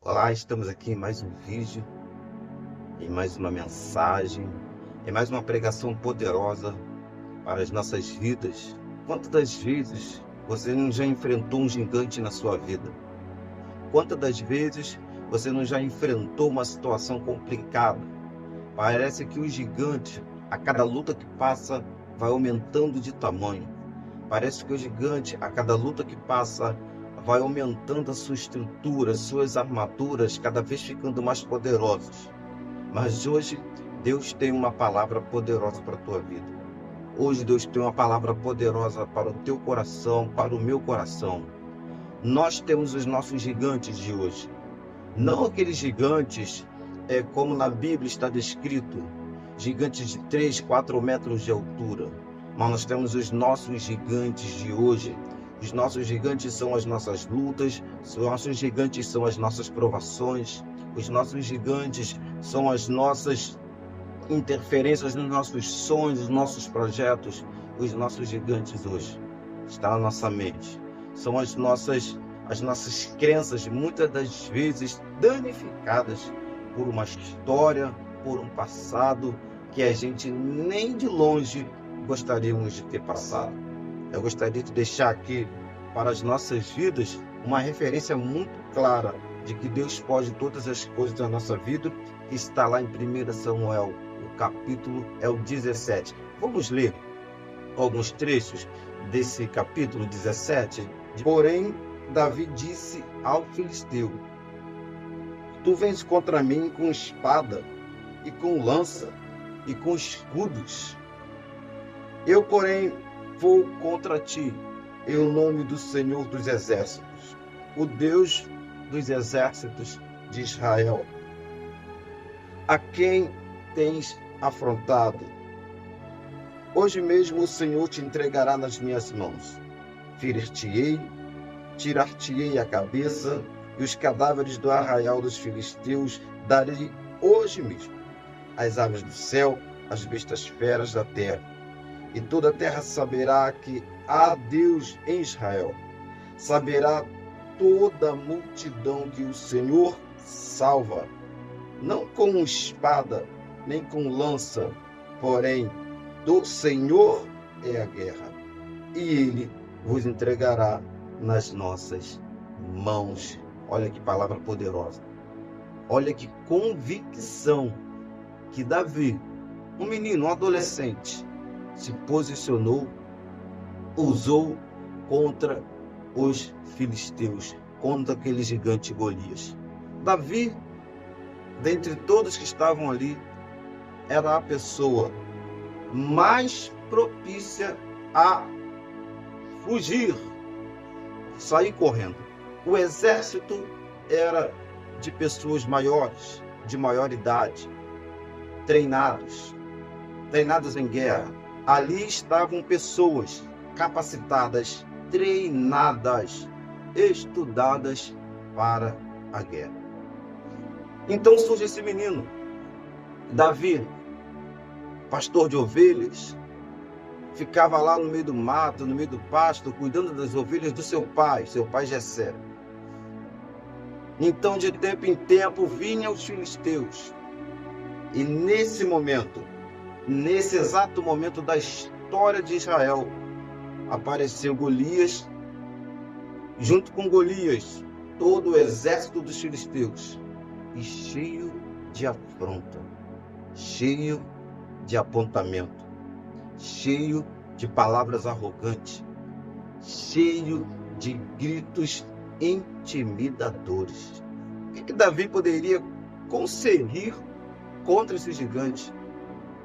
Olá, estamos aqui em mais um vídeo, em mais uma mensagem, em mais uma pregação poderosa para as nossas vidas. Quantas das vezes você não já enfrentou um gigante na sua vida? Quantas das vezes você não já enfrentou uma situação complicada? Parece que o gigante, a cada luta que passa, vai aumentando de tamanho. Parece que o gigante, a cada luta que passa, vai aumentando a sua estrutura, suas armaduras, cada vez ficando mais poderosos. Mas hoje, Deus tem uma palavra poderosa para a tua vida. Hoje, Deus tem uma palavra poderosa para o teu coração, para o meu coração. Nós temos os nossos gigantes de hoje. Não aqueles gigantes, como na Bíblia está descrito, gigantes de 3, 4 metros de altura. Mas nós temos os nossos gigantes de hoje. Os nossos gigantes são as nossas lutas, os nossos gigantes são as nossas provações, os nossos gigantes são as nossas interferências nos nossos sonhos, nos nossos projetos. Os nossos gigantes hoje estão na nossa mente. São as nossas crenças, muitas das vezes danificadas por uma história, por um passado que a gente nem de longe gostaríamos de ter passado. Eu gostaria de deixar aqui para as nossas vidas uma referência muito clara de que Deus pode todas as coisas da nossa vida, que está lá em 1 Samuel, o capítulo é o 17. Vamos ler alguns trechos desse capítulo 17. Porém, Davi disse ao filisteu: Tu vens contra mim com espada e com lança e com escudos. Eu, porém, vou contra ti, em nome do Senhor dos Exércitos, o Deus dos Exércitos de Israel, a quem tens afrontado. Hoje mesmo o Senhor te entregará nas minhas mãos. Ferir-te-ei, tirar-te-ei a cabeça, e os cadáveres do arraial dos filisteus darei hoje mesmo às aves do céu, às bestas feras da terra. E toda a terra saberá que há Deus em Israel. Saberá toda a multidão que o Senhor salva, não com espada, nem com lança, porém do Senhor é a guerra, e Ele vos entregará nas nossas mãos. Olha que palavra poderosa. Olha que convicção que Davi, um menino, um adolescente, se posicionou, usou contra os filisteus, contra aquele gigante Golias. Davi, dentre todos que estavam ali, era a pessoa mais propícia a fugir, sair correndo. O exército era de pessoas maiores, de maior idade, treinados em guerra. Ali estavam pessoas capacitadas, treinadas, estudadas para a guerra. Então surge esse menino, Davi, pastor de ovelhas, ficava lá no meio do mato, no meio do pasto, cuidando das ovelhas do seu pai Jessé. Então, de tempo em tempo, vinham os filisteus. E nesse momento, nesse exato momento da história de Israel, apareceu Golias, junto com Golias, todo o exército dos filisteus, e cheio de afronta, cheio de apontamento, cheio de palavras arrogantes, cheio de gritos intimidadores. O que Davi poderia conseguir contra esse gigante?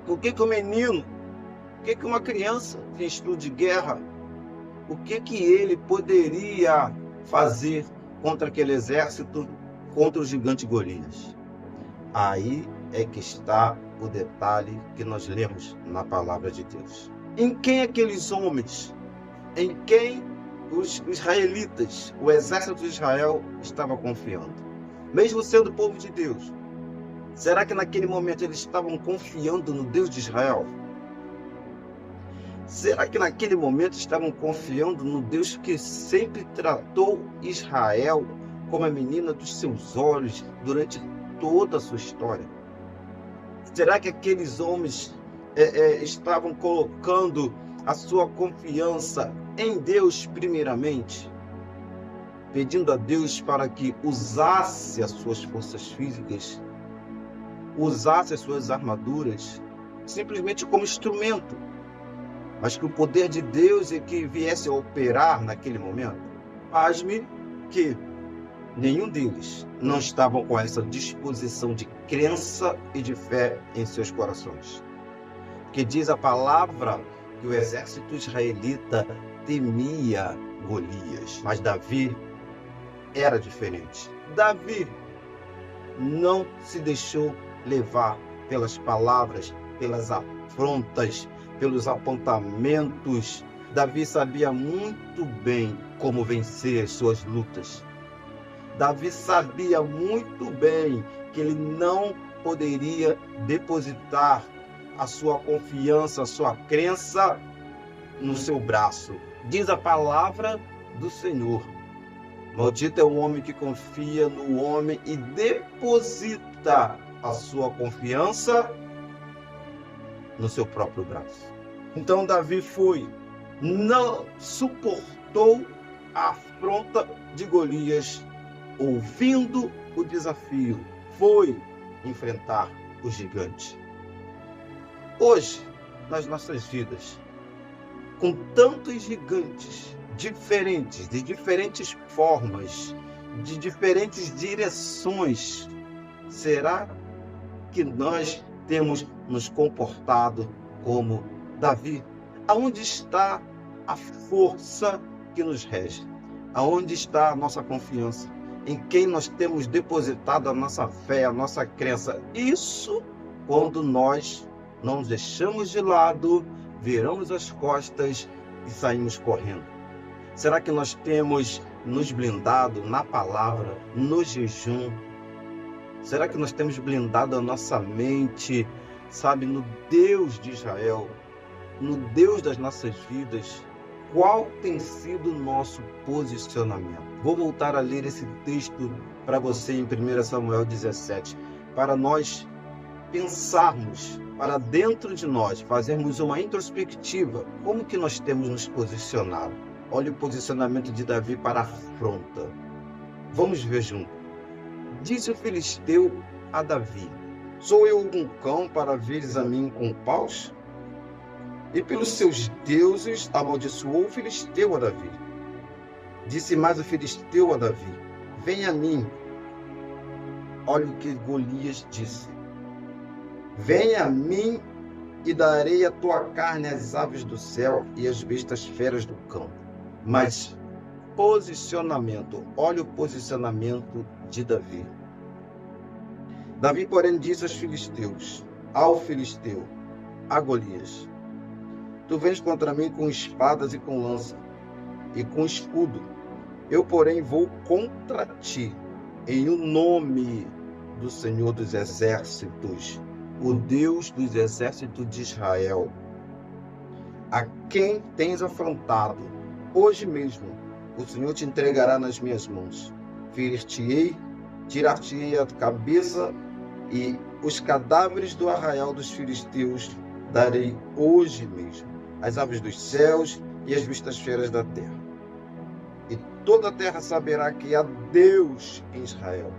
O que o menino, o que uma criança em estudo de guerra, o que ele poderia fazer contra aquele exército, contra o gigante Golias? Aí é que está o detalhe que nós lemos na palavra de Deus. Em quem aqueles homens, em quem os israelitas, o exército de Israel estava confiando? Mesmo sendo povo de Deus, será que naquele momento eles estavam confiando no Deus de Israel? Será que naquele momento estavam confiando no Deus que sempre tratou Israel como a menina dos seus olhos durante toda a sua história? Será que aqueles homens estavam colocando a sua confiança em Deus primeiramente, pedindo a Deus para que usasse as suas forças físicas, usasse as suas armaduras, simplesmente como instrumento, mas que o poder de Deus é que viesse a operar naquele momento? Pasme que nenhum deles não estavam com essa disposição de crença e de fé em seus corações. Que diz a palavra que o exército israelita temia Golias, mas Davi era diferente. Davi não se deixou levar pelas palavras, pelas afrontas, pelos apontamentos. Davi sabia muito bem como vencer as suas lutas. Davi sabia muito bem que ele não poderia depositar a sua confiança, a sua crença no seu braço. Diz a palavra do Senhor: maldito é o homem que confia no homem e deposita a sua confiança no seu próprio braço. Então Davi não suportou a afronta de Golias, ouvindo o desafio, foi enfrentar o gigante. Hoje, nas nossas vidas, com tantos gigantes diferentes, de diferentes formas, de diferentes direções, será que nós temos nos comportado como Davi? Aonde está a força que nos rege? Aonde está a nossa confiança? Em quem nós temos depositado a nossa fé, a nossa crença? Isso quando nós não nos deixamos de lado, viramos as costas e saímos correndo. Será que nós temos nos blindado na palavra, no jejum? Será que nós temos blindado a nossa mente, no Deus de Israel, no Deus das nossas vidas? Qual tem sido o nosso posicionamento? Vou voltar a ler esse texto para você em 1 Samuel 17, para nós pensarmos para dentro de nós, fazermos uma introspectiva. Como que nós temos nos posicionado? Olha o posicionamento de Davi para a afronta. Vamos ver junto. Disse o filisteu a Davi: sou eu um cão para veres a mim com paus? E pelos seus deuses amaldiçoou o filisteu a Davi. Disse mais o filisteu a Davi: vem a mim. Olha o que Golias disse: vem a mim e darei a tua carne às aves do céu e às bestas feras do campo. Mas posicionamento, olha o posicionamento de Davi. Davi, porém, disse aos filisteus, ao filisteu, a Golias: tu vens contra mim com espadas e com lança, e com escudo. Eu, porém, vou contra ti, em o nome do Senhor dos Exércitos, o Deus dos Exércitos de Israel, a quem tens afrontado. Hoje mesmo o Senhor te entregará nas minhas mãos. Ferir-te-ei, tirar-te-ei a cabeça, e os cadáveres do arraial dos filisteus darei hoje mesmo às aves dos céus e às bestas feras da terra. E toda a terra saberá que há Deus em Israel.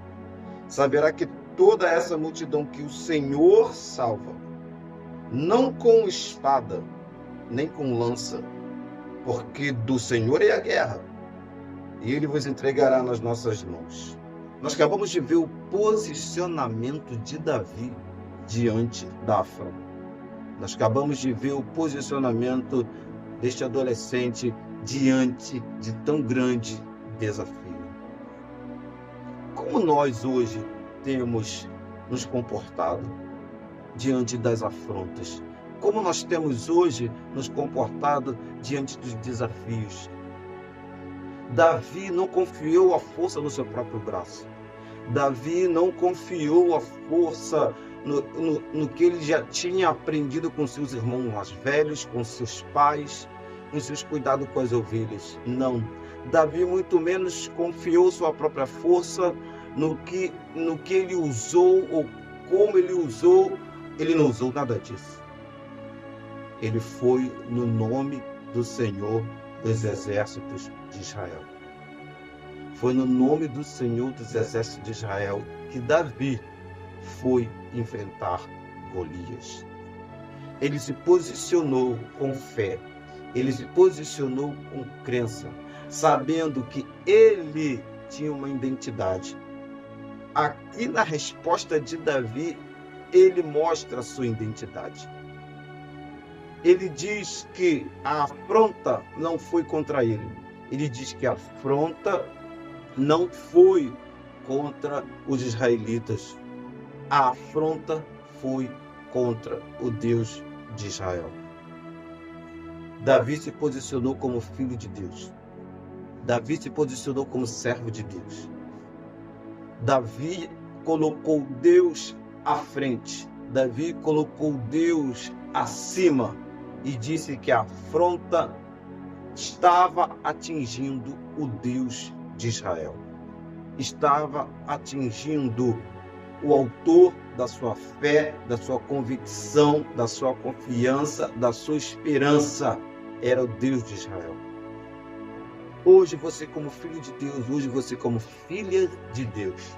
Saberá que toda essa multidão que o Senhor salva, não com espada, nem com lança, porque do Senhor é a guerra, e Ele vos entregará nas nossas mãos. Nós acabamos de ver o posicionamento de Davi diante da afronta. Nós acabamos de ver o posicionamento deste adolescente diante de tão grande desafio. Como nós hoje temos nos comportado diante das afrontas? Como nós temos hoje nos comportado diante dos desafios? Davi não confiou a força no seu próprio braço. Davi não confiou a força no que ele já tinha aprendido com seus irmãos mais velhos, com seus pais, com seus cuidados com as ovelhas. Não. Davi muito menos confiou sua própria força no que ele usou ou como ele usou. Ele não usou nada disso. Ele foi no nome do Senhor dos Exércitos de Israel. Foi no nome do Senhor dos Exércitos de Israel que Davi foi enfrentar Golias. Ele se posicionou com fé, ele se posicionou com crença, sabendo que ele tinha uma identidade. Aqui na resposta de Davi, ele mostra a sua identidade. Ele diz que a afronta não foi contra ele. Ele diz que a afronta não foi contra os israelitas. A afronta foi contra o Deus de Israel. Davi se posicionou como filho de Deus. Davi se posicionou como servo de Deus. Davi colocou Deus à frente. Davi colocou Deus acima e disse que a afronta estava atingindo o Deus de Israel. Estava atingindo o autor da sua fé, da sua convicção, da sua confiança, da sua esperança. Era o Deus de Israel. Hoje você como filho de Deus, hoje você como filha de Deus.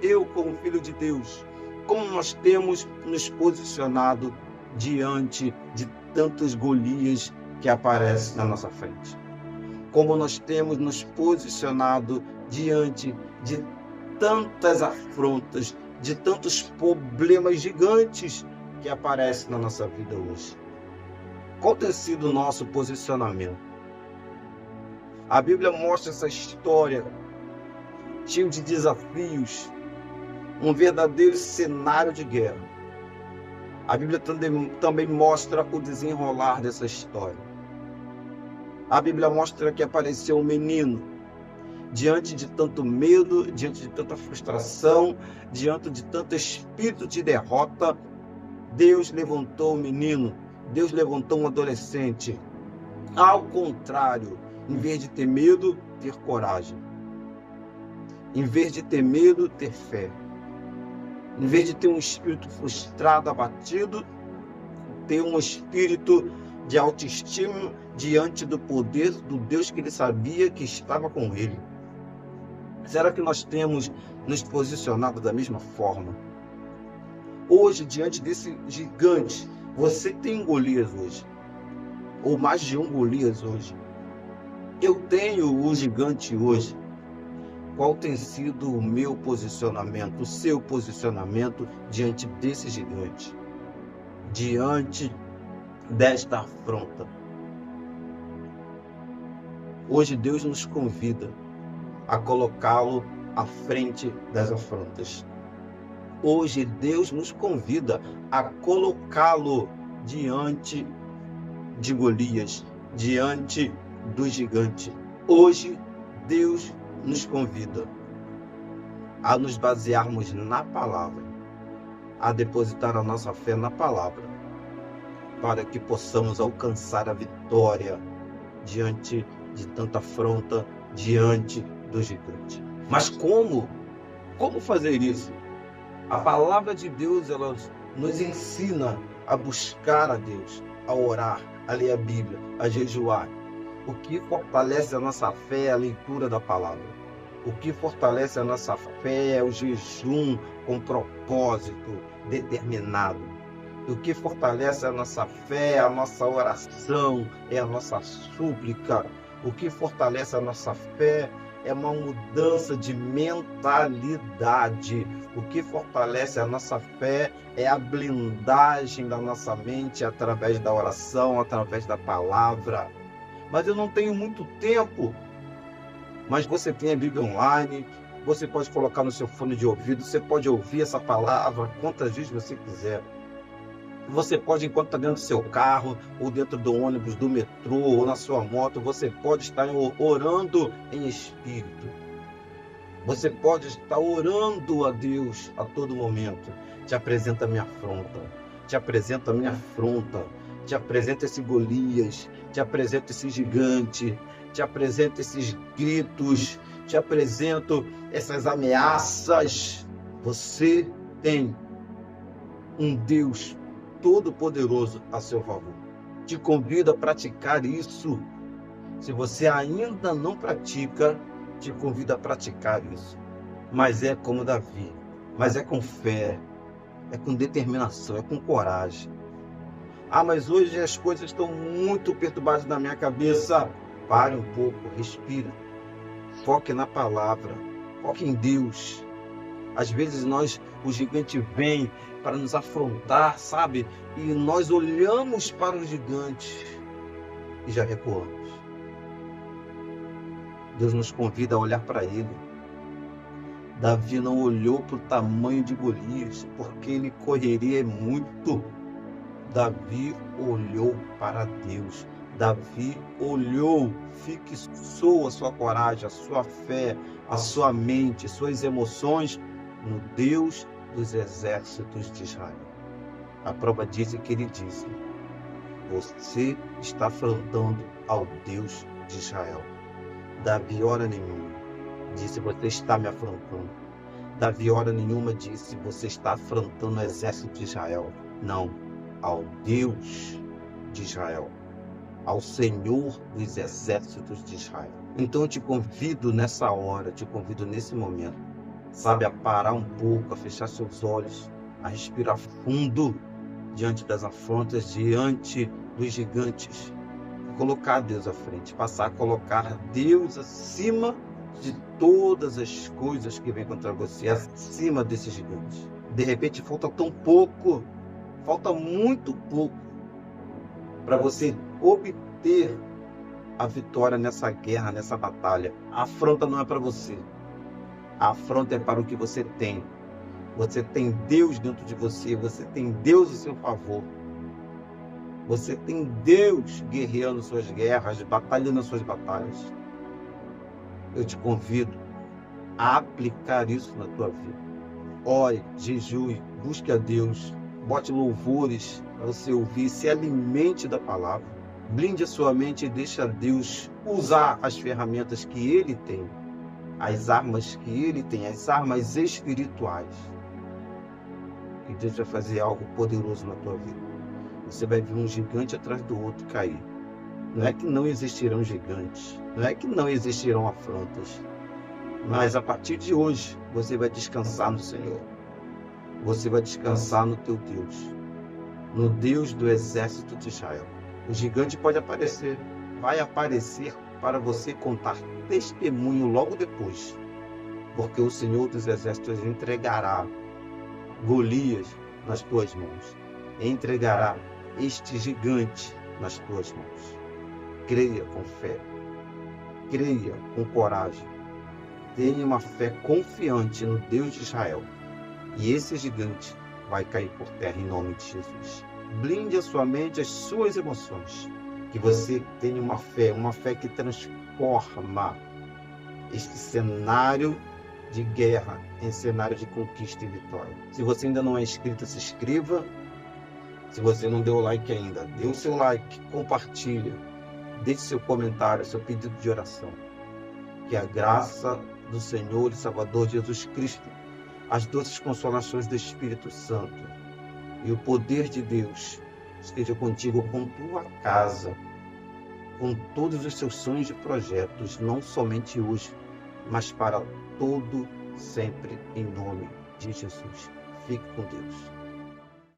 Eu como filho de Deus, como nós temos nos posicionado diante de tantos Golias que aparecem na nossa frente. Como nós temos nos posicionado diante de tantas afrontas, de tantos problemas gigantes que aparecem na nossa vida hoje. Qual tem sido o nosso posicionamento? A Bíblia mostra essa história cheia de desafios, um verdadeiro cenário de guerra. A Bíblia também mostra o desenrolar dessa história. A Bíblia mostra que apareceu um menino diante de tanto medo, diante de tanta frustração, diante de tanto espírito de derrota. Deus levantou o menino, Deus levantou um adolescente. Ao contrário, em vez de ter medo, ter coragem. Em vez de ter medo, ter fé. Em vez de ter um espírito frustrado, abatido, ter um espírito de autoestima diante do poder do Deus que ele sabia que estava com ele. Será que nós temos nos posicionado da mesma forma? Hoje, diante desse gigante, você tem um Golias hoje, ou mais de um Golias hoje. Eu tenho o gigante hoje. Qual tem sido o meu posicionamento, o seu posicionamento diante desse gigante? Diante desta afronta? Hoje Deus nos convida a colocá-lo à frente das afrontas. Hoje Deus nos convida a colocá-lo diante de Golias, diante do gigante. Hoje Deus nos convida a nos basearmos na palavra, a depositar a nossa fé na palavra, para que possamos alcançar a vitória diante de tanta afronta, diante do gigante. Mas como? Como fazer isso? A palavra de Deus, ela nos ensina a buscar a Deus, a orar, a ler a Bíblia, a jejuar. O que fortalece a nossa fé é a leitura da palavra. O que fortalece a nossa fé é o jejum com propósito determinado. O que fortalece a nossa fé é a nossa oração, é a nossa súplica. O que fortalece a nossa fé é uma mudança de mentalidade. O que fortalece a nossa fé é a blindagem da nossa mente através da oração, através da palavra. Mas eu não tenho muito tempo. Mas você tem a Bíblia online, você pode colocar no seu fone de ouvido, você pode ouvir essa palavra quantas vezes você quiser. Você pode, enquanto está dentro do seu carro, ou dentro do ônibus, do metrô, ou na sua moto, você pode estar orando em espírito. Você pode estar orando a Deus a todo momento. Te apresenta a minha afronta, te apresenta a minha afronta, te apresenta esse Golias, te apresenta esse gigante, te apresento esses gritos, te apresento essas ameaças. Você tem um Deus Todo-Poderoso a seu favor. Te convido a praticar isso. Se você ainda não pratica, te convido a praticar isso. Mas é como Davi, mas é com fé, é com determinação, é com coragem. Ah, mas hoje as coisas estão muito perturbadas na minha cabeça. Pare um pouco, respira. Foque na palavra, foque em Deus. Às vezes o gigante vem para nos afrontar, sabe? E nós olhamos para o gigante e já recuamos. Deus nos convida a olhar para ele. Davi não olhou para o tamanho de Golias, porque ele correria muito. Davi olhou para Deus. Davi olhou, fixou a sua coragem, a sua fé, a sua mente, suas emoções no Deus dos exércitos de Israel. A prova diz que ele disse: você está afrontando ao Deus de Israel. Davi, hora nenhuma, disse: você está me afrontando. Davi, hora nenhuma, disse: você está afrontando o exército de Israel. Não, ao Deus de Israel, ao Senhor dos exércitos de Israel. Então eu te convido nessa hora, te convido nesse momento, sabe, a parar um pouco, a fechar seus olhos, a respirar fundo diante das afrontas, diante dos gigantes, colocar Deus à frente, passar a colocar Deus acima de todas as coisas que vêm contra você, acima desse gigante. De repente falta tão pouco, falta muito pouco para você obter a vitória nessa guerra, nessa batalha. A afronta não é para você. A afronta é para o que você tem. Você tem Deus dentro de você. Você tem Deus a seu favor. Você tem Deus guerreando suas guerras, batalhando suas batalhas. Eu te convido a aplicar isso na tua vida. Ore, jejue, busque a Deus. Bote louvores para você ouvir, se alimente da palavra. Blinde a sua mente e deixe Deus usar as ferramentas que Ele tem, as armas que Ele tem, as armas espirituais. E Deus vai fazer algo poderoso na tua vida. Você vai ver um gigante atrás do outro cair. Não é que não existirão gigantes, não é que não existirão afrontas, mas a partir de hoje você vai descansar no Senhor. Você vai descansar no teu Deus, no Deus do exército de Israel. O gigante pode aparecer, vai aparecer para você contar testemunho logo depois, porque o Senhor dos exércitos entregará Golias nas tuas mãos, entregará este gigante nas tuas mãos. Creia com fé, creia com coragem, tenha uma fé confiante no Deus de Israel, e esse gigante vai cair por terra em nome de Jesus. Blinde a sua mente, as suas emoções, que você tenha uma fé que transforma este cenário de guerra em cenário de conquista e vitória. Se você ainda não é inscrito, se inscreva. Se você não deu o like ainda, dê o seu like, compartilha, deixe seu comentário, seu pedido de oração. Que a graça do Senhor e Salvador Jesus Cristo, as doces consolações do Espírito Santo e o poder de Deus esteja contigo, com tua casa, com todos os seus sonhos e projetos, não somente hoje, mas para todo sempre, em nome de Jesus. Fique com Deus.